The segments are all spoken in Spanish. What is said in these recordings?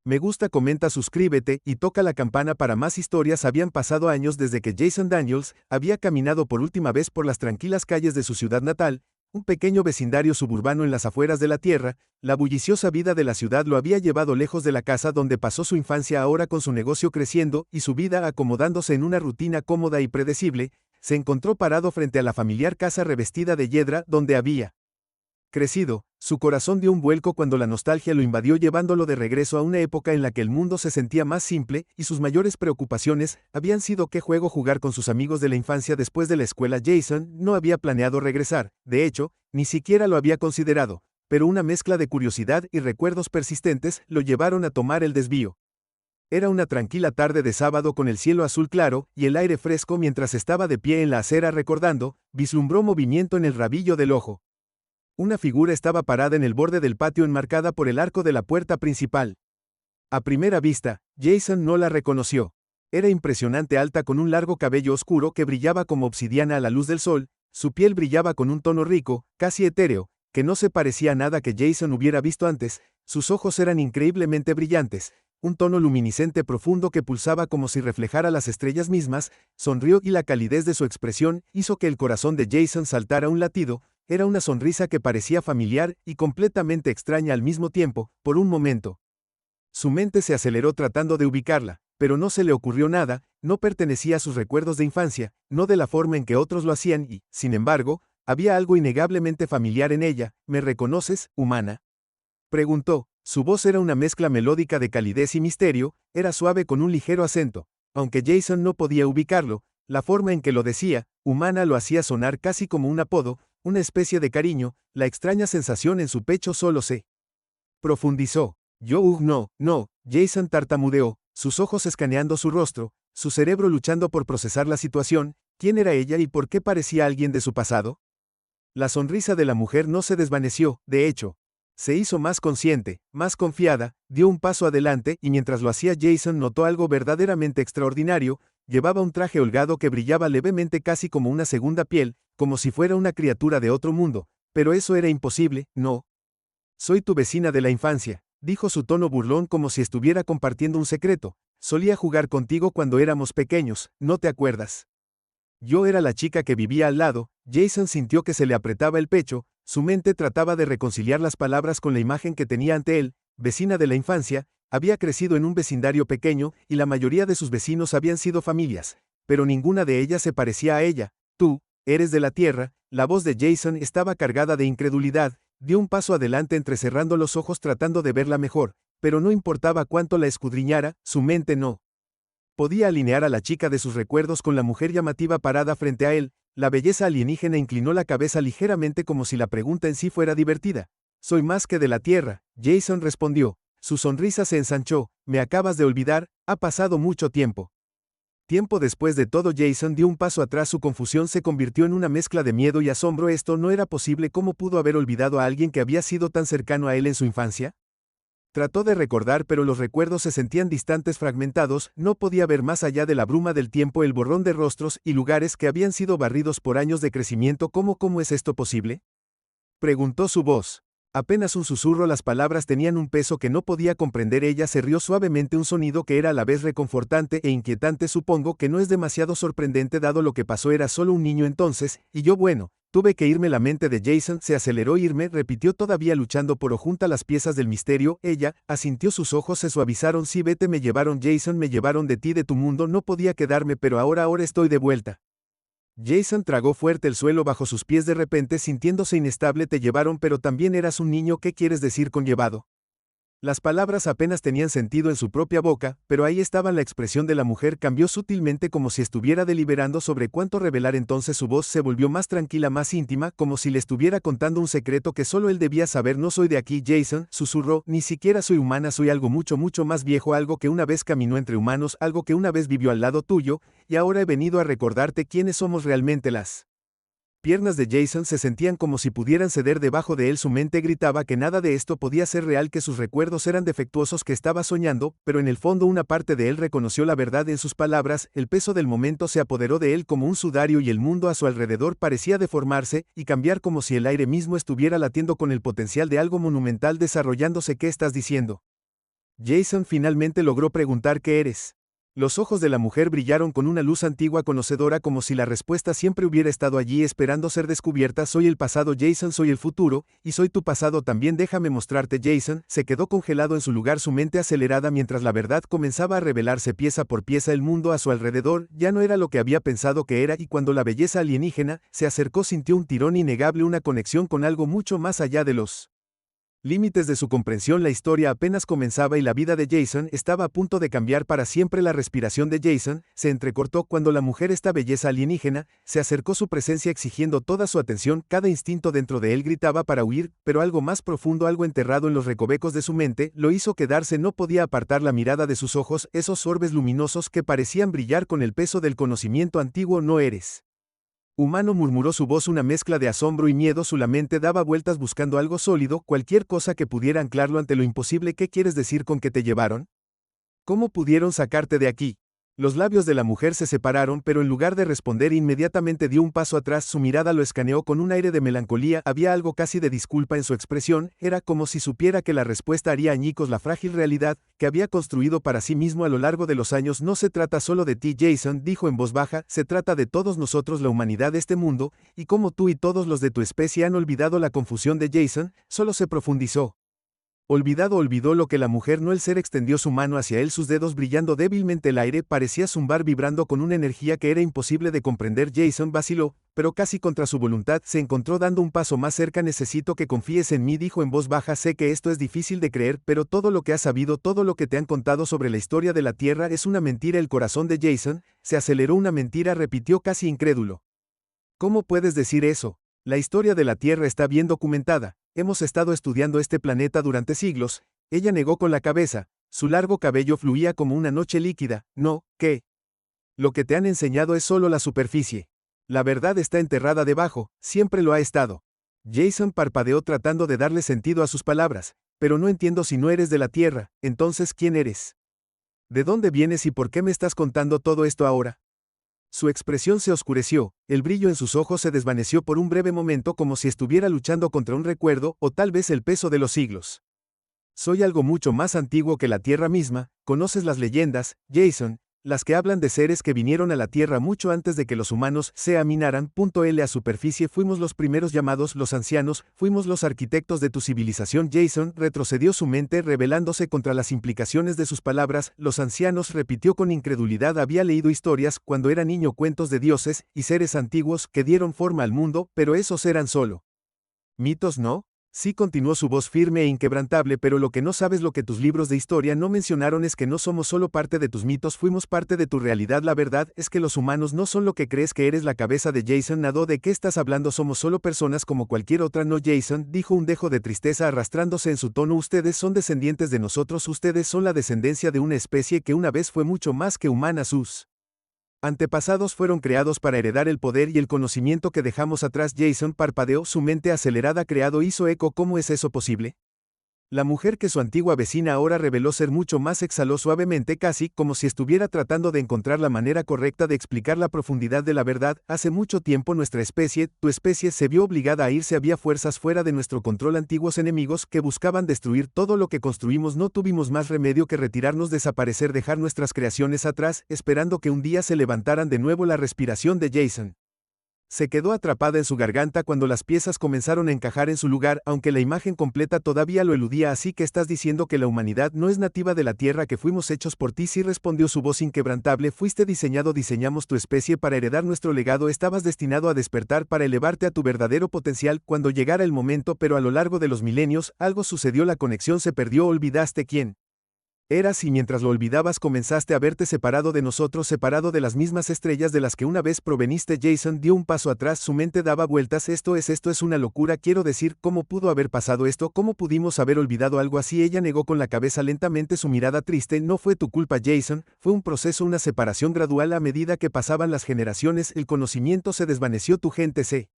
Me gusta, comenta, suscríbete y toca la campana para más historias. Habían pasado años desde que Jason Daniels había caminado por última vez por las tranquilas calles de su ciudad natal, un pequeño vecindario suburbano en las afueras de la Tierra. La bulliciosa vida de la ciudad lo había llevado lejos de la casa donde pasó su infancia. Ahora, con su negocio creciendo y su vida acomodándose en una rutina cómoda y predecible, se encontró parado frente a la familiar casa revestida de hiedra donde había crecido. Su corazón dio un vuelco cuando la nostalgia lo invadió, llevándolo de regreso a una época en la que el mundo se sentía más simple y sus mayores preocupaciones habían sido qué juego jugar con sus amigos de la infancia después de la escuela. Jason no había planeado regresar, de hecho, ni siquiera lo había considerado, pero una mezcla de curiosidad y recuerdos persistentes lo llevaron a tomar el desvío. Era una tranquila tarde de sábado con el cielo azul claro y el aire fresco. Mientras estaba de pie en la acera recordando, vislumbró movimiento en el rabillo del ojo. Una figura estaba parada en el borde del patio, enmarcada por el arco de la puerta principal. A primera vista, Jason no la reconoció. Era impresionante, alta, con un largo cabello oscuro que brillaba como obsidiana a la luz del sol. Su piel brillaba con un tono rico, casi etéreo, que no se parecía a nada que Jason hubiera visto antes. Sus ojos eran increíblemente brillantes, un tono luminiscente profundo que pulsaba como si reflejara las estrellas mismas. Sonrió y la calidez de su expresión hizo que el corazón de Jason saltara un latido. Era una sonrisa que parecía familiar y completamente extraña al mismo tiempo. Por un momento, su mente se aceleró tratando de ubicarla, pero no se le ocurrió nada. No pertenecía a sus recuerdos de infancia, no de la forma en que otros lo hacían y, sin embargo, había algo innegablemente familiar en ella. ¿Me reconoces, humana?, preguntó. Su voz era una mezcla melódica de calidez y misterio. Era suave con un ligero acento. Aunque Jason no podía ubicarlo, la forma en que lo decía, humana, lo hacía sonar casi como un apodo, una especie de cariño. La extraña sensación en su pecho solo se profundizó. No, Jason tartamudeó, sus ojos escaneando su rostro, su cerebro luchando por procesar la situación. ¿Quién era ella y por qué parecía alguien de su pasado? La sonrisa de la mujer no se desvaneció, de hecho, se hizo más consciente, más confiada. Dio un paso adelante y mientras lo hacía, Jason notó algo verdaderamente extraordinario. Llevaba un traje holgado que brillaba levemente, casi como una segunda piel, como si fuera una criatura de otro mundo. Pero eso era imposible. No. Soy tu vecina de la infancia, dijo, su tono burlón, como si estuviera compartiendo un secreto. Solía jugar contigo cuando éramos pequeños, ¿no te acuerdas? Yo era la chica que vivía al lado. Jason sintió que se le apretaba el pecho. Su mente trataba de reconciliar las palabras con la imagen que tenía ante él. Vecina de la infancia. Había crecido en un vecindario pequeño y la mayoría de sus vecinos habían sido familias, pero ninguna de ellas se parecía a ella. Tú eres de la Tierra. La voz de Jason estaba cargada de incredulidad. Dio un paso adelante, entrecerrando los ojos tratando de verla mejor, pero no importaba cuánto la escudriñara, su mente no podía alinear a la chica de sus recuerdos con la mujer llamativa parada frente a él. La belleza alienígena inclinó la cabeza ligeramente, como si la pregunta en sí fuera divertida. Soy más que de la Tierra, Jason respondió. Su sonrisa se ensanchó. Me acabas de olvidar, ha pasado mucho tiempo. Tiempo después de todo, Jason dio un paso atrás. Su confusión se convirtió en una mezcla de miedo y asombro. Esto no era posible. ¿Cómo pudo haber olvidado a alguien que había sido tan cercano a él en su infancia? Trató de recordar, pero los recuerdos se sentían distantes, fragmentados. No podía ver más allá de la bruma del tiempo, el borrón de rostros y lugares que habían sido barridos por años de crecimiento. ¿Cómo es esto posible?, preguntó su voz. Apenas un susurro, las palabras tenían un peso que no podía comprender. Ella se rió suavemente, un sonido que era a la vez reconfortante e inquietante. Supongo que no es demasiado sorprendente dado lo que pasó. Era solo un niño entonces, y yo, bueno, tuve que irme. La mente de Jason se aceleró. Irme, repitió, todavía luchando por juntar las piezas del misterio. Ella asintió, sus ojos se suavizaron. Sí, vete, me llevaron, Jason, me llevaron de ti, de tu mundo. No podía quedarme, pero ahora estoy de vuelta. Jason tragó fuerte el suelo bajo sus pies, de repente sintiéndose inestable. Te llevaron, pero también eras un niño. ¿Qué quieres decir con llevado? Las palabras apenas tenían sentido en su propia boca, pero ahí estaba. La expresión de la mujer cambió sutilmente, como si estuviera deliberando sobre cuánto revelar. Entonces su voz se volvió más tranquila, más íntima, como si le estuviera contando un secreto que solo él debía saber. No soy de aquí, Jason, susurró. Ni siquiera soy humana, soy algo mucho más viejo, algo que una vez caminó entre humanos, algo que una vez vivió al lado tuyo, y ahora he venido a recordarte quiénes somos realmente. Las piernas de Jason se sentían como si pudieran ceder debajo de él. Su mente gritaba que nada de esto podía ser real, que sus recuerdos eran defectuosos, que estaba soñando, pero en el fondo una parte de él reconoció la verdad en sus palabras. El peso del momento se apoderó de él como un sudario y el mundo a su alrededor parecía deformarse y cambiar, como si el aire mismo estuviera latiendo con el potencial de algo monumental desarrollándose. ¿Qué estás diciendo? Jason finalmente logró preguntar ¿qué eres? Los ojos de la mujer brillaron con una luz antigua conocedora como si la respuesta siempre hubiera estado allí esperando ser descubierta. Soy el pasado Jason, soy el futuro, y soy tu pasado también. Déjame mostrarte. Jason se quedó congelado en su lugar, su mente acelerada mientras la verdad comenzaba a revelarse pieza por pieza. El mundo a su alrededor ya no era lo que había pensado que era, y cuando la belleza alienígena se acercó sintió un tirón innegable, una conexión con algo mucho más allá de los límites de su comprensión. La historia apenas comenzaba y la vida de Jason estaba a punto de cambiar para siempre. La respiración de Jason se entrecortó cuando la mujer, esta belleza alienígena, se acercó, su presencia exigiendo toda su atención. Cada instinto dentro de él gritaba para huir, pero algo más profundo, algo enterrado en los recovecos de su mente, lo hizo quedarse. No podía apartar la mirada de sus ojos, esos orbes luminosos que parecían brillar con el peso del conocimiento antiguo. No eres humano, murmuró su voz, una mezcla de asombro y miedo. Su mente daba vueltas buscando algo sólido, cualquier cosa que pudiera anclarlo ante lo imposible. ¿Qué quieres decir con que te llevaron? ¿Cómo pudieron sacarte de aquí? Los labios de la mujer se separaron, pero en lugar de responder inmediatamente dio un paso atrás. Su mirada lo escaneó con un aire de melancolía. Había algo casi de disculpa en su expresión. Era como si supiera que la respuesta haría añicos la frágil realidad que había construido para sí mismo a lo largo de los años. No se trata solo de ti, Jason, dijo en voz baja, se trata de todos nosotros, la humanidad de este mundo, y como tú y todos los de tu especie han olvidado. La confusión de Jason solo se profundizó. Olvidó lo que la mujer, no el ser. Extendió su mano hacia él, sus dedos brillando débilmente. El aire parecía zumbar, vibrando con una energía que era imposible de comprender. Jason vaciló, pero casi contra su voluntad se encontró dando un paso más cerca. Necesito que confíes en mí, dijo en voz baja. Sé que esto es difícil de creer, pero todo lo que has sabido, todo lo que te han contado sobre la historia de la Tierra es una mentira. El corazón de Jason se aceleró. Una mentira, repitió casi incrédulo. ¿Cómo puedes decir eso? La historia de la Tierra está bien documentada. Hemos estado estudiando este planeta durante siglos. Ella negó con la cabeza. Su largo cabello fluía como una noche líquida. No, ¿qué? Lo que te han enseñado es solo la superficie. La verdad está enterrada debajo, siempre lo ha estado. Jason parpadeó tratando de darle sentido a sus palabras. Pero no entiendo, si no eres de la Tierra, entonces ¿quién eres? ¿De dónde vienes y por qué me estás contando todo esto ahora? Su expresión se oscureció, el brillo en sus ojos se desvaneció por un breve momento, como si estuviera luchando contra un recuerdo, o tal vez el peso de los siglos. Soy algo mucho más antiguo que la Tierra misma. ¿Conoces las leyendas, Jason? Las que hablan de seres que vinieron a la Tierra mucho antes de que los humanos se aminaran. L a superficie. Fuimos los primeros llamados los ancianos, fuimos los arquitectos de tu civilización. Jason retrocedió, su mente rebelándose contra las implicaciones de sus palabras. Los ancianos, repitió con incredulidad. Había leído historias cuando era niño, cuentos de dioses y seres antiguos que dieron forma al mundo, pero esos eran solo mitos, ¿no? Sí, continuó su voz firme e inquebrantable, pero lo que no sabes, lo que tus libros de historia no mencionaron, es que no somos solo parte de tus mitos, fuimos parte de tu realidad. La verdad es que los humanos no son lo que crees que eres. La cabeza de Jason nadó. ¿De qué estás hablando? Somos solo personas como cualquier otra. No, Jason, dijo, un dejo de tristeza arrastrándose en su tono. Ustedes son descendientes de nosotros, ustedes son la descendencia de una especie que una vez fue mucho más que humana. Sus antepasados fueron creados para heredar el poder y el conocimiento que dejamos atrás. Jason parpadeó, su mente acelerada creado hizo eco. ¿Cómo es eso posible? La mujer, que su antigua vecina ahora reveló ser mucho más, exhaló suavemente, casi como si estuviera tratando de encontrar la manera correcta de explicar la profundidad de la verdad. Hace mucho tiempo nuestra especie, tu especie, se vio obligada a irse. Había fuerzas fuera de nuestro control, antiguos enemigos que buscaban destruir todo lo que construimos. No tuvimos más remedio que retirarnos, desaparecer, dejar nuestras creaciones atrás, esperando que un día se levantaran de nuevo. La respiración de Jason se quedó atrapada en su garganta cuando las piezas comenzaron a encajar en su lugar, aunque la imagen completa todavía lo eludía. Así que estás diciendo que la humanidad no es nativa de la Tierra, que fuimos hechos por ti. Sí, respondió su voz inquebrantable, fuiste diseñado, diseñamos tu especie para heredar nuestro legado. Estabas destinado a despertar para elevarte a tu verdadero potencial cuando llegara el momento, pero a lo largo de los milenios algo sucedió, la conexión se perdió, olvidaste quién eras, y mientras lo olvidabas comenzaste a verte separado de nosotros, separado de las mismas estrellas de las que una vez proveniste. Jason dio un paso atrás, su mente daba vueltas. Esto es una locura, quiero decir, ¿cómo pudo haber pasado esto? ¿Cómo pudimos haber olvidado algo así? Ella negó con la cabeza lentamente, su mirada triste. No fue tu culpa, Jason, fue un proceso, una separación gradual. A medida que pasaban las generaciones, el conocimiento se desvaneció, tu gente se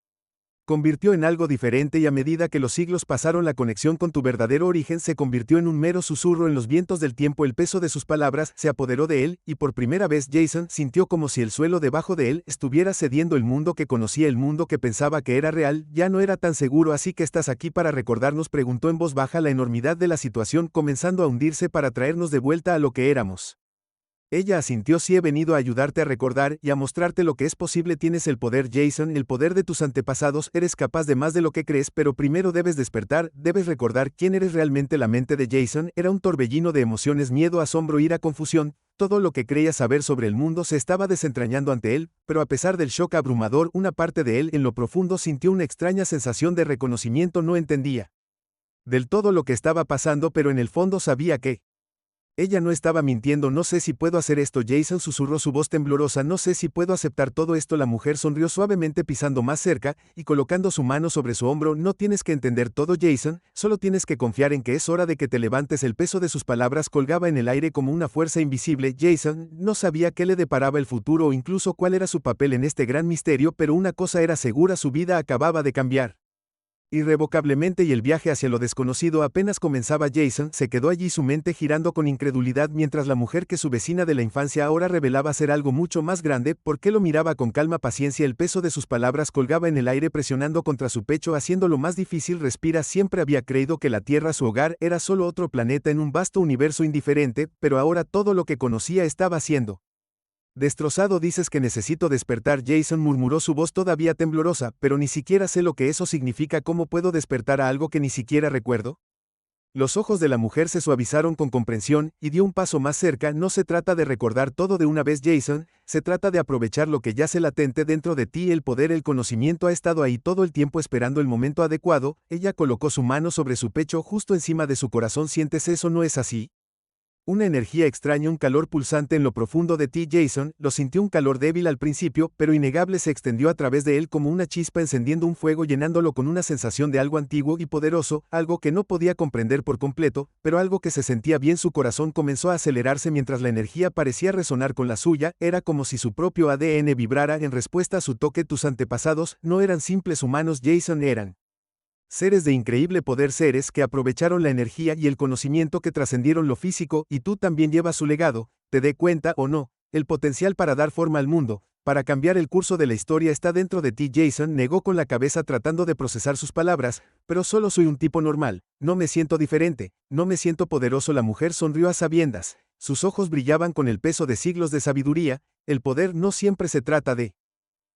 convirtió en algo diferente y a medida que los siglos pasaron la conexión con tu verdadero origen se convirtió en un mero susurro en los vientos del tiempo. El peso de sus palabras se apoderó de él y por primera vez Jason sintió como si el suelo debajo de él estuviera cediendo. El mundo que conocía, el mundo que pensaba que era real, ya no era tan seguro. ¿Así que estás aquí para recordarnos?, preguntó en voz baja, la enormidad de la situación comenzando a hundirse para traernos de vuelta a lo que éramos. Ella asintió. Sí, he venido a ayudarte a recordar y a mostrarte lo que es posible. Tienes el poder, Jason, el poder de tus antepasados. Eres capaz de más de lo que crees, pero primero debes despertar, debes recordar quién eres realmente. La mente de Jason era un torbellino de emociones: miedo, asombro, ira, confusión. Todo lo que creía saber sobre el mundo se estaba desentrañando ante él, pero a pesar del shock abrumador, una parte de él en lo profundo sintió una extraña sensación de reconocimiento. No entendía del todo lo que estaba pasando, pero en el fondo sabía que ella no estaba mintiendo. No sé si puedo hacer esto, Jason susurró, su voz temblorosa. No sé si puedo aceptar todo esto. La mujer sonrió suavemente, pisando más cerca y colocando su mano sobre su hombro. No tienes que entender todo, Jason, solo tienes que confiar en que es hora de que te levantes. El peso de sus palabras colgaba en el aire como una fuerza invisible. Jason no sabía qué le deparaba el futuro o incluso cuál era su papel en este gran misterio, pero una cosa era segura: su vida acababa de cambiar irrevocablemente y el viaje hacia lo desconocido apenas comenzaba. Jason se quedó allí, su mente girando con incredulidad, mientras la mujer, que su vecina de la infancia ahora revelaba ser algo mucho más grande. ¿Por qué lo miraba con calma, paciencia? El peso de sus palabras colgaba en el aire, presionando contra su pecho, haciéndolo más difícil. Respira. Siempre había creído que la Tierra, su hogar, era solo otro planeta en un vasto universo indiferente, pero ahora todo lo que conocía estaba siendo destrozado. Dices que necesito despertar, Jason murmuró, su voz todavía temblorosa, pero ni siquiera sé lo que eso significa. ¿Cómo puedo despertar a algo que ni siquiera recuerdo? Los ojos de la mujer se suavizaron con comprensión y dio un paso más cerca. No se trata de recordar todo de una vez, Jason, se trata de aprovechar lo que yace latente dentro de ti. El poder, el conocimiento ha estado ahí todo el tiempo, esperando el momento adecuado. Ella colocó su mano sobre su pecho, justo encima de su corazón. ¿Sientes eso? ¿No es así? Una energía extraña, un calor pulsante en lo profundo de ti. Jason lo sintió, un calor débil al principio, pero innegable. Se extendió a través de él como una chispa encendiendo un fuego, llenándolo con una sensación de algo antiguo y poderoso, algo que no podía comprender por completo, pero algo que se sentía bien. Su corazón comenzó a acelerarse mientras la energía parecía resonar con la suya. Era como si su propio ADN vibrara en respuesta a su toque. Tus antepasados no eran simples humanos, Jason, eran seres de increíble poder, seres que aprovecharon la energía y el conocimiento, que trascendieron lo físico, y tú también llevas su legado, te dé cuenta o no. El potencial para dar forma al mundo, para cambiar el curso de la historia, está dentro de ti. Jason negó con la cabeza, tratando de procesar sus palabras. Pero solo soy un tipo normal, no me siento diferente, no me siento poderoso. La mujer sonrió a sabiendas, sus ojos brillaban con el peso de siglos de sabiduría. El poder no siempre se trata de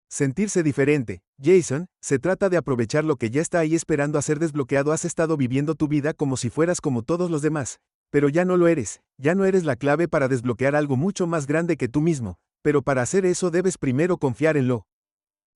sentirse diferente, Jason, se trata de aprovechar lo que ya está ahí esperando a ser desbloqueado. Has estado viviendo tu vida como si fueras como todos los demás, pero ya no lo eres, ya no eres la clave para desbloquear algo mucho más grande que tú mismo, pero para hacer eso debes primero confiar en lo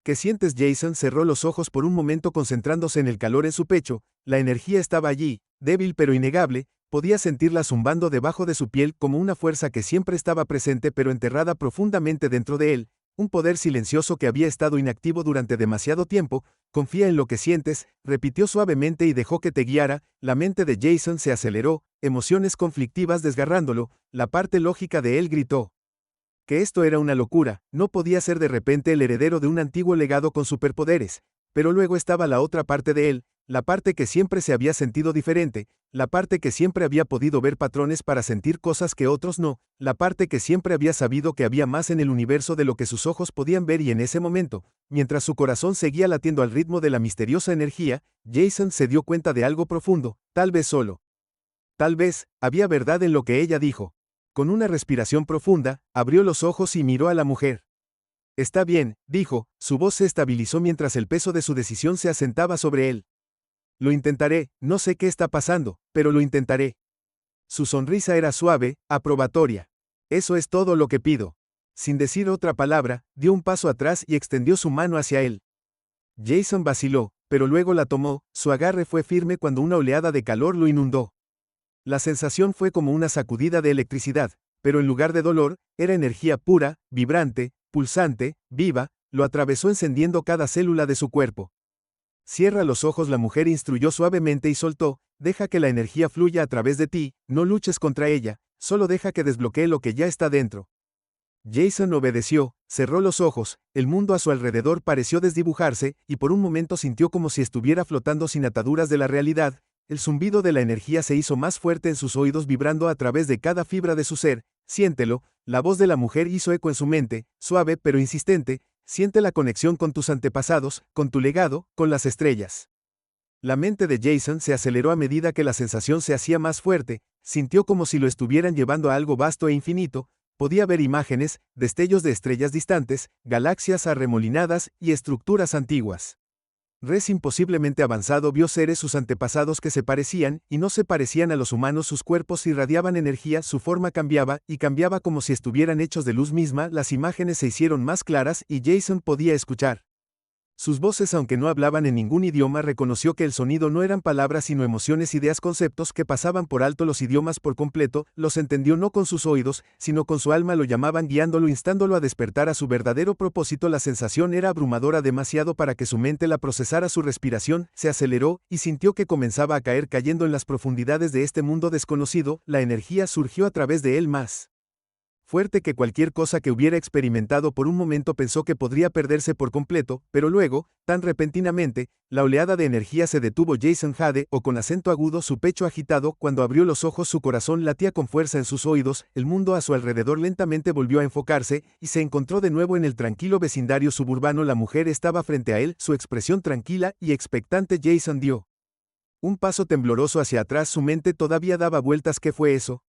que sientes. Jason cerró los ojos por un momento, concentrándose en el calor en su pecho. La energía estaba allí, débil pero innegable, podía sentirla zumbando debajo de su piel como una fuerza que siempre estaba presente pero enterrada profundamente dentro de él. Un poder silencioso que había estado inactivo durante demasiado tiempo. Confía en lo que sientes, repitió suavemente y dejó que te guiara. La mente de Jason se aceleró, emociones conflictivas desgarrándolo. La parte lógica de él gritó que esto era una locura, no podía ser de repente el heredero de un antiguo legado con superpoderes. Pero luego estaba la otra parte de él, la parte que siempre se había sentido diferente, la parte que siempre había podido ver patrones para sentir cosas que otros no, la parte que siempre había sabido que había más en el universo de lo que sus ojos podían ver. Y en ese momento, mientras su corazón seguía latiendo al ritmo de la misteriosa energía, Jason se dio cuenta de algo profundo, tal vez solo. Tal vez, había verdad en lo que ella dijo. Con una respiración profunda, abrió los ojos y miró a la mujer. Está bien, dijo, su voz se estabilizó mientras el peso de su decisión se asentaba sobre él. Lo intentaré, no sé qué está pasando, pero lo intentaré. Su sonrisa era suave, aprobatoria. Eso es todo lo que pido. Sin decir otra palabra, dio un paso atrás y extendió su mano hacia él. Jason vaciló, pero luego la tomó. Su agarre fue firme cuando una oleada de calor lo inundó. La sensación fue como una sacudida de electricidad, pero en lugar de dolor, era energía pura, vibrante, pulsante, viva. Lo atravesó encendiendo cada célula de su cuerpo. Cierra los ojos, la mujer instruyó suavemente y soltó. Deja que la energía fluya a través de ti, no luches contra ella, solo deja que desbloquee lo que ya está dentro. Jason obedeció, cerró los ojos, el mundo a su alrededor pareció desdibujarse, y por un momento sintió como si estuviera flotando sin ataduras de la realidad. El zumbido de la energía se hizo más fuerte en sus oídos, vibrando a través de cada fibra de su ser. Siéntelo, la voz de la mujer hizo eco en su mente, suave pero insistente. Siente la conexión con tus antepasados, con tu legado, con las estrellas. La mente de Jason se aceleró a medida que la sensación se hacía más fuerte, sintió como si lo estuvieran llevando a algo vasto e infinito. Podía ver imágenes, destellos de estrellas distantes, galaxias arremolinadas y estructuras antiguas. Imposiblemente avanzado vio seres sus antepasados que se parecían, y no se parecían a los humanos. Sus cuerpos irradiaban energía, su forma cambiaba, y cambiaba como si estuvieran hechos de luz misma. Las imágenes se hicieron más claras, y Jason podía escuchar sus voces. Aunque no hablaban en ningún idioma, reconoció que el sonido no eran palabras sino emociones, ideas, conceptos que pasaban por alto los idiomas por completo. Los entendió no con sus oídos, sino con su alma. Lo llamaban, guiándolo, instándolo a despertar a su verdadero propósito. La sensación era abrumadora, demasiado para que su mente la procesara. Su respiración se aceleró, y sintió que comenzaba a caer, cayendo en las profundidades de este mundo desconocido. La energía surgió a través de él más fuerte que cualquier cosa que hubiera experimentado. Por un momento pensó que podría perderse por completo, pero luego, tan repentinamente, la oleada de energía se detuvo. Jason jadeó con acento agudo, su pecho agitado. Cuando abrió los ojos, su corazón latía con fuerza en sus oídos. El mundo a su alrededor lentamente volvió a enfocarse, y se encontró de nuevo en el tranquilo vecindario suburbano. La mujer estaba frente a él, su expresión tranquila y expectante. Jason dio un paso tembloroso hacia atrás, su mente todavía daba vueltas. ¿Qué fue eso?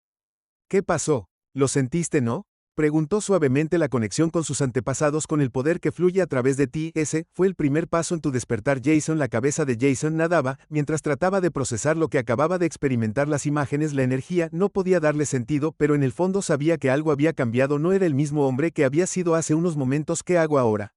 ¿Qué pasó? ¿Lo sentiste, no? Preguntó suavemente. La conexión con sus antepasados, con el poder que fluye a través de ti. Ese fue el primer paso en tu despertar, Jason. La cabeza de Jason nadaba, mientras trataba de procesar lo que acababa de experimentar. Las imágenes, la energía, no podía darle sentido, pero en el fondo sabía que algo había cambiado. No era el mismo hombre que había sido hace unos momentos. ¿Qué hago ahora?,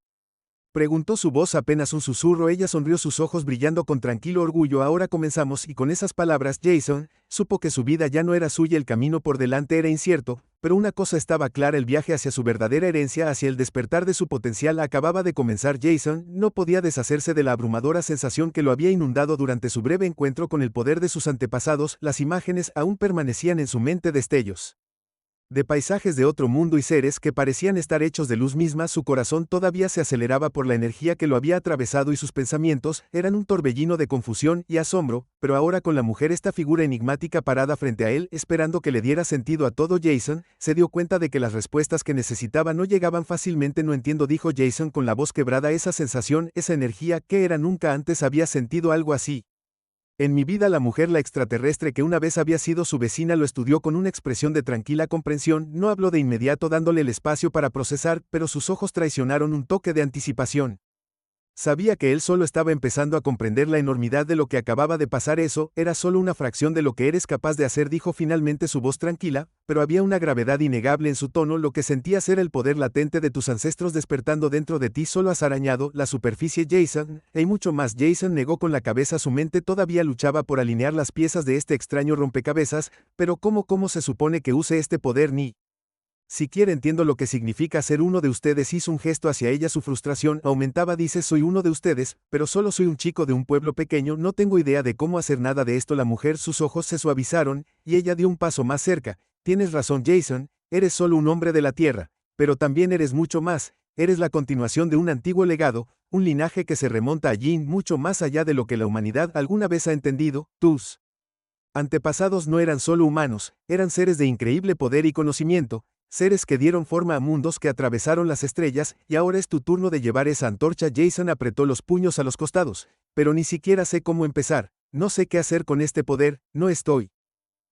preguntó, su voz apenas un susurro. Ella sonrió, sus ojos brillando con tranquilo orgullo. Ahora comenzamos. Y con esas palabras, Jason supo que su vida ya no era suya. El camino por delante era incierto, pero una cosa estaba clara: el viaje hacia su verdadera herencia, hacia el despertar de su potencial, acababa de comenzar. Jason no podía deshacerse de la abrumadora sensación que lo había inundado durante su breve encuentro con el poder de sus antepasados. Las imágenes aún permanecían en su mente, destellos de paisajes de otro mundo y seres que parecían estar hechos de luz misma. Su corazón todavía se aceleraba por la energía que lo había atravesado, y sus pensamientos eran un torbellino de confusión y asombro. Pero ahora, con la mujer, esta figura enigmática parada frente a él, esperando que le diera sentido a todo, Jason se dio cuenta de que las respuestas que necesitaba no llegaban fácilmente. No entiendo, dijo Jason con la voz quebrada. Esa sensación, esa energía, ¿qué era? Nunca antes había sentido algo así en mi vida. La mujer, la extraterrestre que una vez había sido su vecina, lo estudió con una expresión de tranquila comprensión. No habló de inmediato, dándole el espacio para procesar, pero sus ojos traicionaron un toque de anticipación. Sabía que él solo estaba empezando a comprender la enormidad de lo que acababa de pasar. Eso era solo una fracción de lo que eres capaz de hacer, dijo finalmente, su voz tranquila, pero había una gravedad innegable en su tono. Lo que sentías era el poder latente de tus ancestros despertando dentro de ti. Solo has arañado la superficie, Jason, y mucho más. Jason negó con la cabeza. Su mente todavía luchaba por alinear las piezas de este extraño rompecabezas. Pero ¿cómo se supone que use este poder? Ni siquiera entiendo lo que significa ser uno de ustedes. Hizo un gesto hacia ella, su frustración aumentaba. Dice, soy uno de ustedes, pero solo soy un chico de un pueblo pequeño, no tengo idea de cómo hacer nada de esto. La mujer, sus ojos se suavizaron, y ella dio un paso más cerca. Tienes razón, Jason, eres solo un hombre de la tierra, pero también eres mucho más. Eres la continuación de un antiguo legado, un linaje que se remonta allí, mucho más allá de lo que la humanidad alguna vez ha entendido. Tus antepasados no eran solo humanos, eran seres de increíble poder y conocimiento, seres que dieron forma a mundos, que atravesaron las estrellas, y ahora es tu turno de llevar esa antorcha. Jason apretó los puños a los costados. Pero ni siquiera sé cómo empezar, no sé qué hacer con este poder, no estoy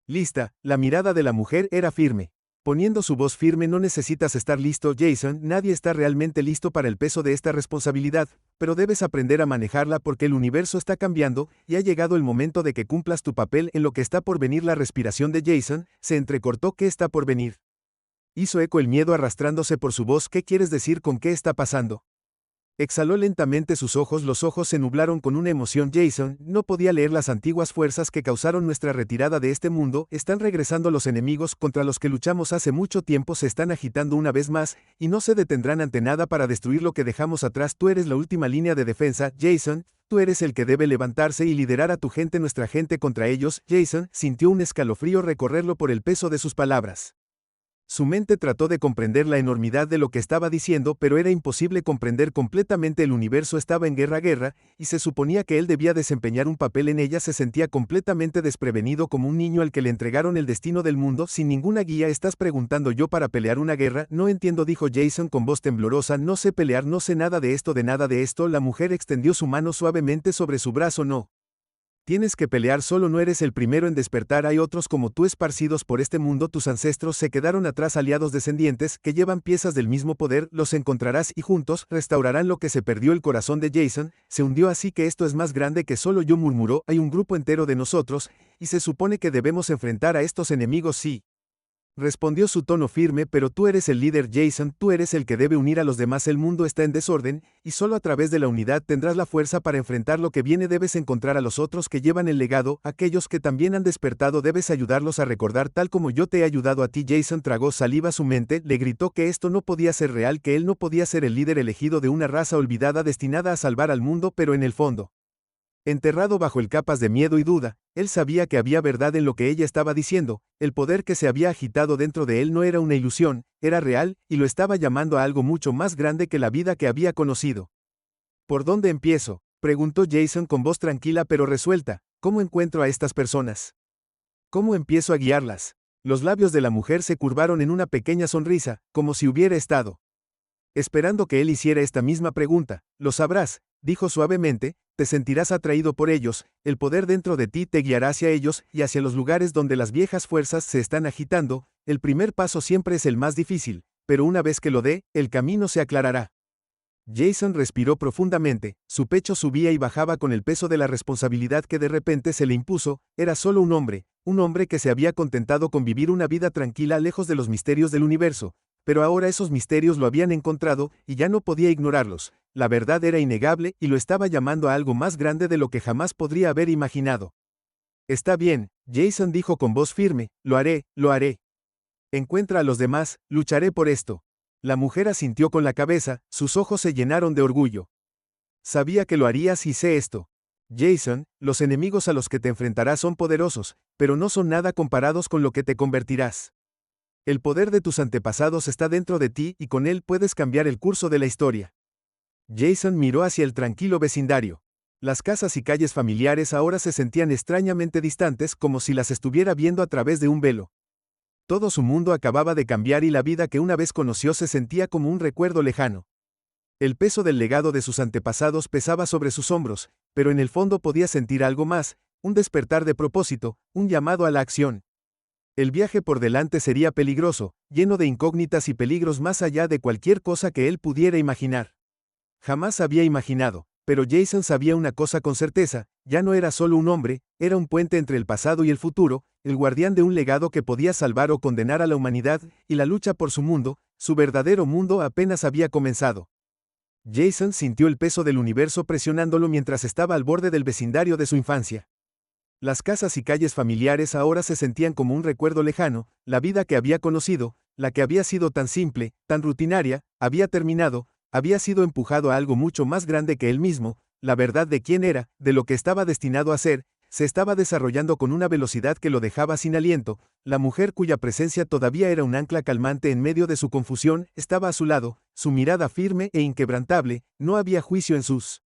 lista. La mirada de la mujer era firme, poniendo su voz firme. No necesitas estar listo, Jason, nadie está realmente listo para el peso de esta responsabilidad, pero debes aprender a manejarla porque el universo está cambiando, y ha llegado el momento de que cumplas tu papel en lo que está por venir. La respiración de Jason se entrecortó. ¿Qué está por venir?, hizo eco el miedo arrastrándose por su voz. ¿Qué quieres decir con qué está pasando? Exhaló lentamente, los ojos se nublaron con una emoción. Jason no podía leer. Las antiguas fuerzas que causaron nuestra retirada de este mundo están regresando. Los enemigos contra los que luchamos hace mucho tiempo se están agitando una vez más, y no se detendrán ante nada para destruir lo que dejamos atrás. Tú eres la última línea de defensa, Jason, tú eres el que debe levantarse y liderar a tu gente, nuestra gente contra ellos. Jason sintió un escalofrío recorrerlo por el peso de sus palabras. Su mente trató de comprender la enormidad de lo que estaba diciendo, pero era imposible comprender completamente. El universo estaba en guerra, y se suponía que él debía desempeñar un papel en ella. Se sentía completamente desprevenido, como un niño al que le entregaron el destino del mundo sin ninguna guía. ¿Estás preguntando yo para pelear una guerra? No entiendo, dijo Jason con voz temblorosa. No sé pelear, no sé nada de esto, de nada de esto. La mujer extendió su mano suavemente sobre su brazo. No. Tienes que pelear solo, no eres el primero en despertar, hay otros como tú esparcidos por este mundo, tus ancestros se quedaron atrás, aliados descendientes que llevan piezas del mismo poder, los encontrarás y juntos restaurarán lo que se perdió. El corazón de Jason se hundió. Así que esto es más grande que solo yo, murmuró, hay un grupo entero de nosotros, y se supone que debemos enfrentar a estos enemigos, sí. Respondió su tono firme, pero tú eres el líder, Jason, tú eres el que debe unir a los demás. El mundo está en desorden, y solo a través de la unidad tendrás la fuerza para enfrentar lo que viene. Debes encontrar a los otros que llevan el legado, aquellos que también han despertado. Debes ayudarlos a recordar tal como yo te he ayudado a ti. Jason tragó saliva. Su mente le gritó que esto no podía ser real, que él no podía ser el líder elegido de una raza olvidada destinada a salvar al mundo, pero en el fondo, enterrado bajo el capas de miedo y duda, él sabía que había verdad en lo que ella estaba diciendo. El poder que se había agitado dentro de él no era una ilusión, era real, y lo estaba llamando a algo mucho más grande que la vida que había conocido. ¿Por dónde empiezo?, preguntó Jason con voz tranquila pero resuelta. ¿Cómo encuentro a estas personas? ¿Cómo empiezo a guiarlas? Los labios de la mujer se curvaron en una pequeña sonrisa, como si hubiera estado esperando que él hiciera esta misma pregunta. Lo sabrás, dijo suavemente, te sentirás atraído por ellos, el poder dentro de ti te guiará hacia ellos y hacia los lugares donde las viejas fuerzas se están agitando. El primer paso siempre es el más difícil, pero una vez que lo dé, el camino se aclarará. Jason respiró profundamente, su pecho subía y bajaba con el peso de la responsabilidad que de repente se le impuso. Era solo un hombre que se había contentado con vivir una vida tranquila lejos de los misterios del universo. Pero ahora esos misterios lo habían encontrado, y ya no podía ignorarlos. La verdad era innegable, y lo estaba llamando a algo más grande de lo que jamás podría haber imaginado. Está bien, Jason dijo con voz firme, lo haré, lo haré. Encuentra a los demás, lucharé por esto. La mujer asintió con la cabeza, sus ojos se llenaron de orgullo. Sabía que lo harías y sé esto. Jason, los enemigos a los que te enfrentarás son poderosos, pero no son nada comparados con lo que te convertirás. El poder de tus antepasados está dentro de ti y con él puedes cambiar el curso de la historia. Jason miró hacia el tranquilo vecindario. Las casas y calles familiares ahora se sentían extrañamente distantes, como si las estuviera viendo a través de un velo. Todo su mundo acababa de cambiar y la vida que una vez conoció se sentía como un recuerdo lejano. El peso del legado de sus antepasados pesaba sobre sus hombros, pero en el fondo podía sentir algo más, un despertar de propósito, un llamado a la acción. El viaje por delante sería peligroso, lleno de incógnitas y peligros más allá de cualquier cosa que él pudiera imaginar. Jamás había imaginado, pero Jason sabía una cosa con certeza, ya no era solo un hombre, era un puente entre el pasado y el futuro, el guardián de un legado que podía salvar o condenar a la humanidad, y la lucha por su mundo, su verdadero mundo, apenas había comenzado. Jason sintió el peso del universo presionándolo mientras estaba al borde del vecindario de su infancia. Las casas y calles familiares ahora se sentían como un recuerdo lejano, la vida que había conocido, la que había sido tan simple, tan rutinaria, había terminado, había sido empujado a algo mucho más grande que él mismo. La verdad de quién era, de lo que estaba destinado a ser, se estaba desarrollando con una velocidad que lo dejaba sin aliento. La mujer cuya presencia todavía era un ancla calmante en medio de su confusión, estaba a su lado, su mirada firme e inquebrantable, no había juicio en sus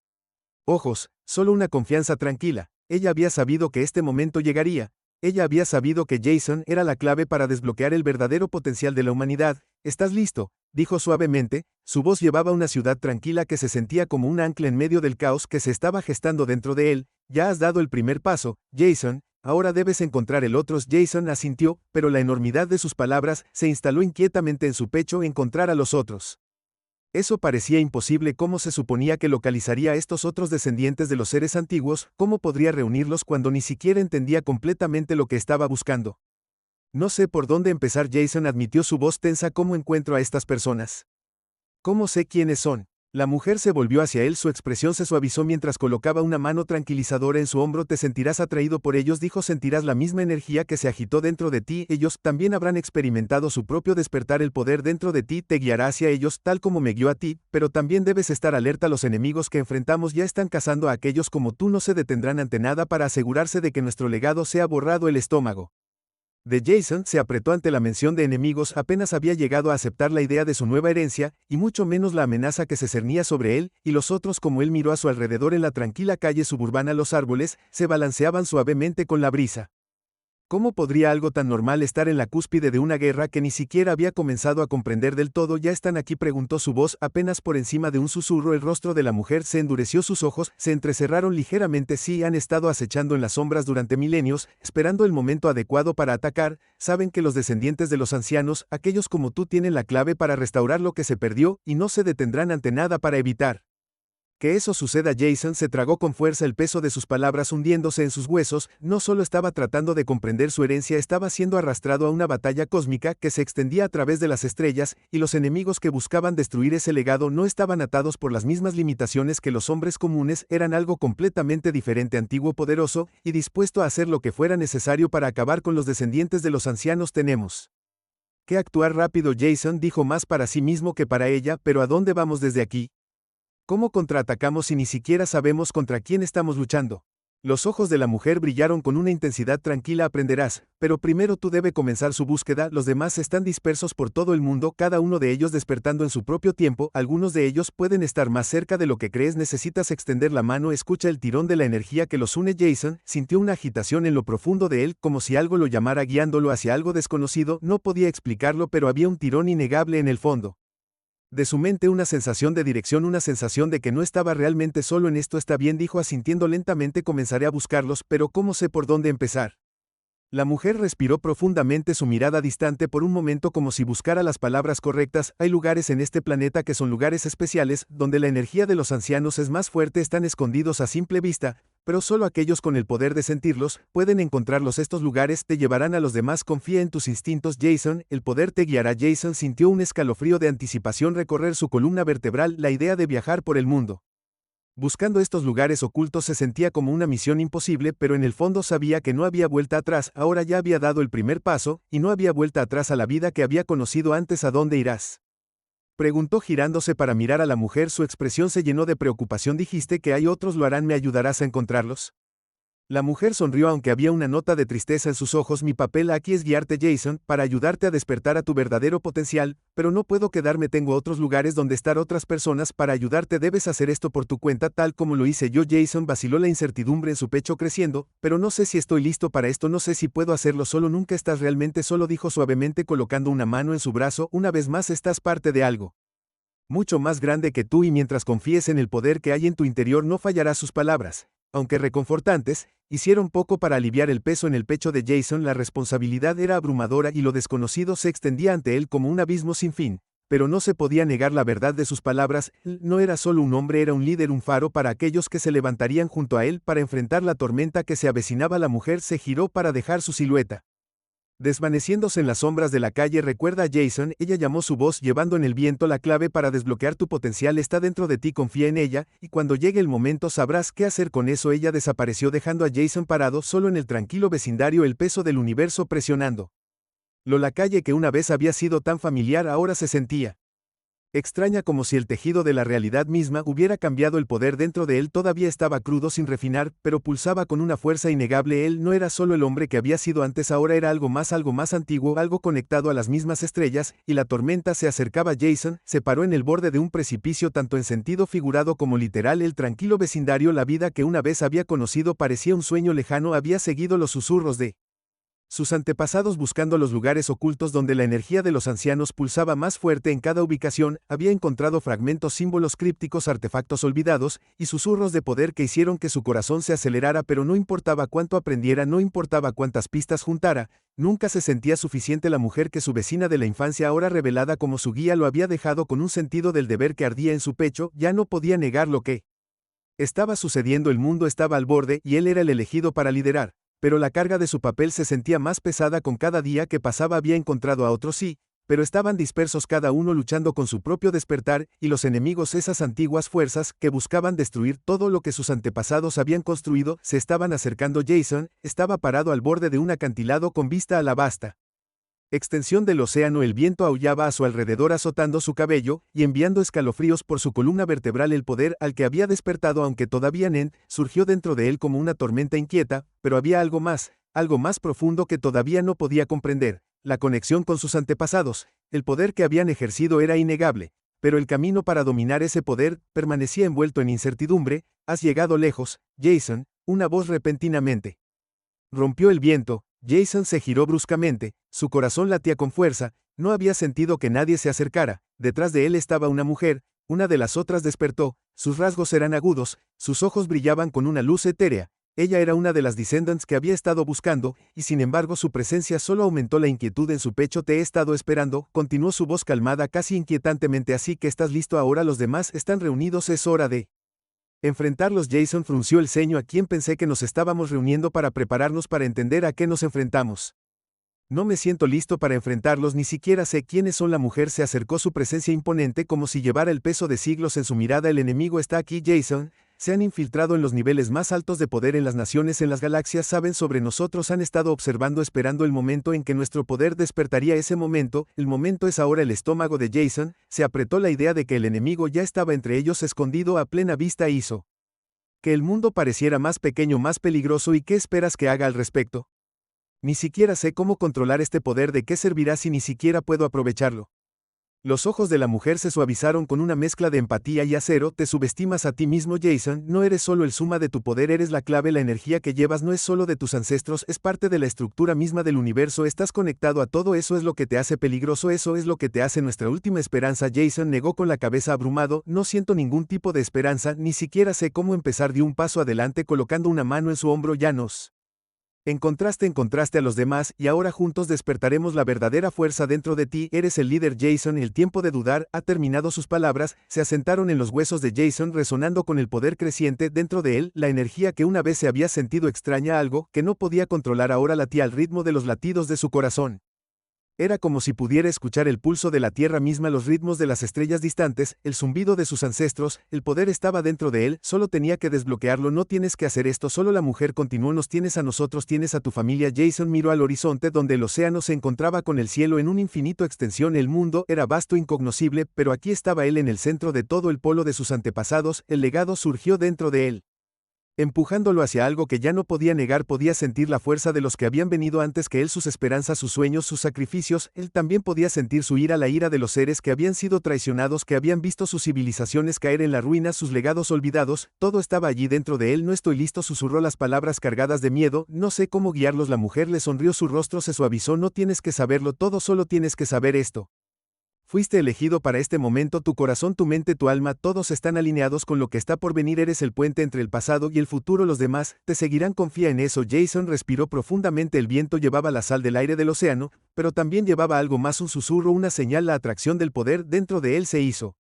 ojos, solo una confianza tranquila. Ella había sabido que este momento llegaría. Ella había sabido que Jason era la clave para desbloquear el verdadero potencial de la humanidad. ¿Estás listo?, dijo suavemente. Su voz llevaba una ciudad tranquila que se sentía como un ancla en medio del caos que se estaba gestando dentro de él. Ya has dado el primer paso, Jason, ahora debes encontrar el otro. Jason asintió, pero la enormidad de sus palabras se instaló inquietamente en su pecho. Encontrar a los otros. Eso parecía imposible. ¿Cómo se suponía que localizaría a estos otros descendientes de los seres antiguos? ¿Cómo podría reunirlos cuando ni siquiera entendía completamente lo que estaba buscando? No sé por dónde empezar, Jason admitió, su voz tensa. ¿Cómo encuentro a estas personas? ¿Cómo sé quiénes son? La mujer se volvió hacia él, su expresión se suavizó mientras colocaba una mano tranquilizadora en su hombro. Te sentirás atraído por ellos, dijo, sentirás la misma energía que se agitó dentro de ti. Ellos también habrán experimentado su propio despertar. El poder dentro de ti te guiará hacia ellos, tal como me guió a ti, pero también debes estar alerta. Los enemigos que enfrentamos ya están cazando a aquellos como tú, no se detendrán ante nada para asegurarse de que nuestro legado sea borrado. El estómago De Jason se apretó ante la mención de enemigos, apenas había llegado a aceptar la idea de su nueva herencia, y mucho menos la amenaza que se cernía sobre él, y los otros. Como él miró a su alrededor en la tranquila calle suburbana, los árboles se balanceaban suavemente con la brisa. ¿Cómo podría algo tan normal estar en la cúspide de una guerra que ni siquiera había comenzado a comprender del todo? ¿Ya están aquí?, preguntó su voz apenas por encima de un susurro. El rostro de la mujer se endureció, sus ojos se entrecerraron ligeramente. Sí, han estado acechando en las sombras durante milenios, esperando el momento adecuado para atacar. Saben que los descendientes de los ancianos, aquellos como tú, tienen la clave para restaurar lo que se perdió, y no se detendrán ante nada para evitar que eso suceda. Jason se tragó con fuerza el peso de sus palabras, hundiéndose en sus huesos. No solo estaba tratando de comprender su herencia, estaba siendo arrastrado a una batalla cósmica que se extendía a través de las estrellas, y los enemigos que buscaban destruir ese legado no estaban atados por las mismas limitaciones que los hombres comunes, eran algo completamente diferente, antiguo, poderoso, y dispuesto a hacer lo que fuera necesario para acabar con los descendientes de los ancianos. Tenemos que actuar rápido, Jason dijo, más para sí mismo que para ella. ¿Pero a dónde vamos desde aquí? ¿Cómo contraatacamos si ni siquiera sabemos contra quién estamos luchando? Los ojos de la mujer brillaron con una intensidad tranquila. Aprenderás, pero primero tú debes comenzar su búsqueda. Los demás están dispersos por todo el mundo, cada uno de ellos despertando en su propio tiempo. Algunos de ellos pueden estar más cerca de lo que crees. Necesitas extender la mano. Escucha el tirón de la energía que los une. Jason sintió una agitación en lo profundo de él, como si algo lo llamara guiándolo hacia algo desconocido. No podía explicarlo, pero había un tirón innegable en el fondo de su mente, una sensación de dirección, una sensación de que no estaba realmente solo en esto. Está bien, dijo asintiendo lentamente, comenzaré a buscarlos, pero ¿cómo sé por dónde empezar? La mujer respiró profundamente, su mirada distante por un momento, como si buscara las palabras correctas. Hay lugares en este planeta que son lugares especiales, donde la energía de los ancianos es más fuerte, están escondidos a simple vista, pero solo aquellos con el poder de sentirlos pueden encontrarlos. Estos lugares te llevarán a los demás. Confía en tus instintos, Jason, el poder te guiará. Jason sintió un escalofrío de anticipación recorrer su columna vertebral. La idea de viajar por el mundo buscando estos lugares ocultos se sentía como una misión imposible, pero en el fondo sabía que no había vuelta atrás. Ahora ya había dado el primer paso, y no había vuelta atrás a la vida que había conocido antes. ¿A dónde irás?, preguntó girándose para mirar a la mujer. Su expresión se llenó de preocupación. Dijiste que hay otros, lo harán. ¿Me ayudarás a encontrarlos? La mujer sonrió, aunque había una nota de tristeza en sus ojos. Mi papel aquí es guiarte, Jason, para ayudarte a despertar a tu verdadero potencial, pero no puedo quedarme. Tengo otros lugares donde estar, otras personas para ayudarte. Debes hacer esto por tu cuenta, tal como lo hice yo. Jason vaciló, la incertidumbre en su pecho creciendo. Pero no sé si estoy listo para esto, no sé si puedo hacerlo solo. Nunca estás realmente solo, dijo suavemente, colocando una mano en su brazo. Una vez más, estás parte de algo mucho más grande que tú, y mientras confíes en el poder que hay en tu interior, no fallarás. Sus palabras, aunque reconfortantes, hicieron poco para aliviar el peso en el pecho de Jason. La responsabilidad era abrumadora y lo desconocido se extendía ante él como un abismo sin fin, pero no se podía negar la verdad de sus palabras. Él no era solo un hombre, era un líder, un faro para aquellos que se levantarían junto a él para enfrentar la tormenta que se avecinaba. La mujer se giró para dejar su silueta desvaneciéndose en las sombras de la calle. Recuerda, Jason, ella llamó, su voz llevando en el viento. La clave para desbloquear tu potencial está dentro de ti. Confía en ella, y cuando llegue el momento sabrás qué hacer con eso. Ella desapareció, dejando a Jason parado solo en el tranquilo vecindario, el peso del universo presionando. La calle que una vez había sido tan familiar ahora se sentía extraña, como si el tejido de la realidad misma hubiera cambiado. El poder dentro de él todavía estaba crudo, sin refinar, pero pulsaba con una fuerza innegable. Él no era solo el hombre que había sido antes, ahora era algo más antiguo, algo conectado a las mismas estrellas, y la tormenta se acercaba. Jason se paró en el borde de un precipicio, tanto en sentido figurado como literal. El tranquilo vecindario, la vida que una vez había conocido, parecía un sueño lejano. Había seguido los susurros de sus antepasados buscando los lugares ocultos donde la energía de los ancianos pulsaba más fuerte. En cada ubicación había encontrado fragmentos, símbolos crípticos, artefactos olvidados y susurros de poder que hicieron que su corazón se acelerara. Pero no importaba cuánto aprendiera, no importaba cuántas pistas juntara, nunca se sentía suficiente. La mujer, que su vecina de la infancia, ahora revelada como su guía, lo había dejado con un sentido del deber que ardía en su pecho. Ya no podía negar lo que estaba sucediendo. El mundo estaba al borde y él era el elegido para liderar. Pero la carga de su papel se sentía más pesada con cada día que pasaba. Había encontrado a otros, sí, pero estaban dispersos, cada uno luchando con su propio despertar, y los enemigos, esas antiguas fuerzas que buscaban destruir todo lo que sus antepasados habían construido, se estaban acercando. Jason estaba parado al borde de un acantilado con vista a la vasta extensión del océano. El viento aullaba a su alrededor, azotando su cabello y enviando escalofríos por su columna vertebral. El poder al que había despertado, aunque todavía surgió dentro de él como una tormenta inquieta, pero había algo más algo más profundo que todavía no podía comprender, la conexión con sus antepasados, el poder que habían ejercido era innegable, pero el camino para dominar ese poder permanecía envuelto en incertidumbre. Has llegado lejos, Jason, una voz repentinamente rompió el viento. Jason se giró bruscamente, su corazón latía con fuerza, no había sentido que nadie se acercara, detrás de él estaba una mujer, una de las otras despertó, sus rasgos eran agudos, sus ojos brillaban con una luz etérea. Ella era una de las Descendants que había estado buscando, y sin embargo su presencia solo aumentó la inquietud en su pecho. Te he estado esperando, continuó su voz calmada casi inquietantemente. Así que estás listo ahora, los demás están reunidos, es hora de enfrentarlos. Jason frunció el ceño. ¿A quién pensé que nos estábamos reuniendo para prepararnos para entender a qué nos enfrentamos? No me siento listo para enfrentarlos, ni siquiera sé quiénes son. La mujer se acercó, su presencia imponente como si llevara el peso de siglos en su mirada. El enemigo está aquí, Jason. Se han infiltrado en los niveles más altos de poder en las naciones, en las galaxias, saben sobre nosotros, han estado observando, esperando el momento en que nuestro poder despertaría. Ese momento, el momento es ahora. El estómago de Jason se apretó. La idea de que el enemigo ya estaba entre ellos, escondido a plena vista, hizo que el mundo pareciera más pequeño, más peligroso. ¿Y qué esperas que haga al respecto? Ni siquiera sé cómo controlar este poder. ¿De qué servirá si ni siquiera puedo aprovecharlo? Los ojos de la mujer se suavizaron con una mezcla de empatía y acero. Te subestimas a ti mismo, Jason. No eres solo el suma de tu poder, eres la clave. La energía que llevas no es solo de tus ancestros, es parte de la estructura misma del universo. Estás conectado a todo eso, es lo que te hace peligroso, eso es lo que te hace nuestra última esperanza. Jason negó con la cabeza, abrumado. No siento ningún tipo de esperanza, ni siquiera sé cómo empezar. Dio un paso adelante colocando una mano en su hombro. Ya nos encontraste a los demás, y ahora juntos despertaremos la verdadera fuerza dentro de ti. Eres el líder, Jason. El tiempo de dudar ha terminado. Sus palabras se asentaron en los huesos de Jason, resonando con el poder creciente dentro de él. La energía que una vez se había sentido extraña, algo que no podía controlar, ahora latía al ritmo de los latidos de su corazón. Era como si pudiera escuchar el pulso de la tierra misma, los ritmos de las estrellas distantes, el zumbido de sus ancestros. El poder estaba dentro de él, solo tenía que desbloquearlo. No tienes que hacer esto solo. La mujer continuó. Nos tienes a nosotros, tienes a tu familia. Jason miró al horizonte donde el océano se encontraba con el cielo en una infinita extensión. El mundo era vasto, incognoscible, pero aquí estaba él en el centro de todo, el polo de sus antepasados. El legado surgió dentro de él, empujándolo hacia algo que ya no podía negar. Podía sentir la fuerza de los que habían venido antes que él, sus esperanzas, sus sueños, sus sacrificios. Él también podía sentir su ira, la ira de los seres que habían sido traicionados, que habían visto sus civilizaciones caer en la ruina, sus legados olvidados. Todo estaba allí dentro de él. No estoy listo, susurró las palabras cargadas de miedo. No sé cómo guiarlos. La mujer le sonrió, su rostro se suavizó. No tienes que saberlo todo, solo tienes que saber esto. Fuiste elegido para este momento. Tu corazón, tu mente, tu alma, todos están alineados con lo que está por venir. Eres el puente entre el pasado y el futuro. Los demás te seguirán, confía en eso. Jason respiró profundamente. El viento llevaba la sal del aire del océano, pero también llevaba algo más, un susurro, una señal. La atracción del poder dentro de él se hizo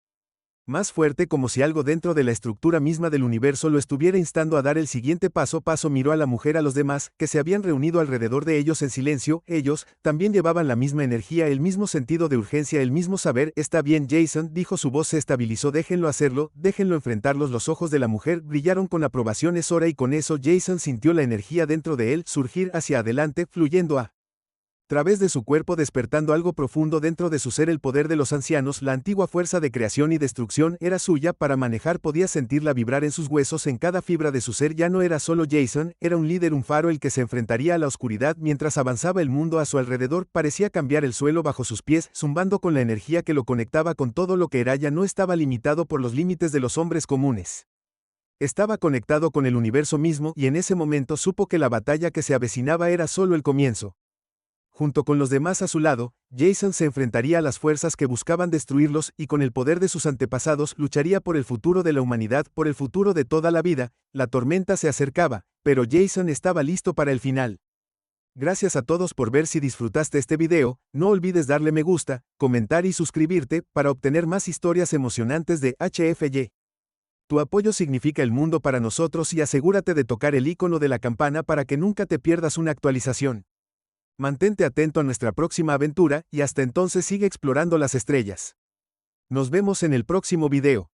más fuerte, como si algo dentro de la estructura misma del universo lo estuviera instando a dar el siguiente paso. Miró a la mujer, a los demás, que se habían reunido alrededor de ellos en silencio. Ellos también llevaban la misma energía, el mismo sentido de urgencia, el mismo saber. Está bien, Jason, dijo, su voz se estabilizó. Déjenlo hacerlo, déjenlo enfrentarlos. Los ojos de la mujer brillaron con aprobación. Es hora. Y con eso Jason sintió la energía dentro de él surgir hacia adelante, fluyendo a través de su cuerpo, despertando algo profundo dentro de su ser. El poder de los ancianos, la antigua fuerza de creación y destrucción, era suya para manejar. Podía sentirla vibrar en sus huesos, en cada fibra de su ser. Ya no era solo Jason, era un líder, un faro, el que se enfrentaría a la oscuridad. Mientras avanzaba el mundo a su alrededor, parecía cambiar el suelo bajo sus pies, zumbando con la energía que lo conectaba con todo lo que era. Ya no estaba limitado por los límites de los hombres comunes. Estaba conectado con el universo mismo, y en ese momento supo que la batalla que se avecinaba era solo el comienzo. Junto con los demás a su lado, Jason se enfrentaría a las fuerzas que buscaban destruirlos, y con el poder de sus antepasados lucharía por el futuro de la humanidad, por el futuro de toda la vida. La tormenta se acercaba, pero Jason estaba listo para el final. Gracias a todos por ver. Si disfrutaste este video, no olvides darle me gusta, comentar y suscribirte para obtener más historias emocionantes de HFY. Tu apoyo significa el mundo para nosotros, y asegúrate de tocar el icono de la campana para que nunca te pierdas una actualización. Mantente atento a nuestra próxima aventura, y hasta entonces sigue explorando las estrellas. Nos vemos en el próximo video.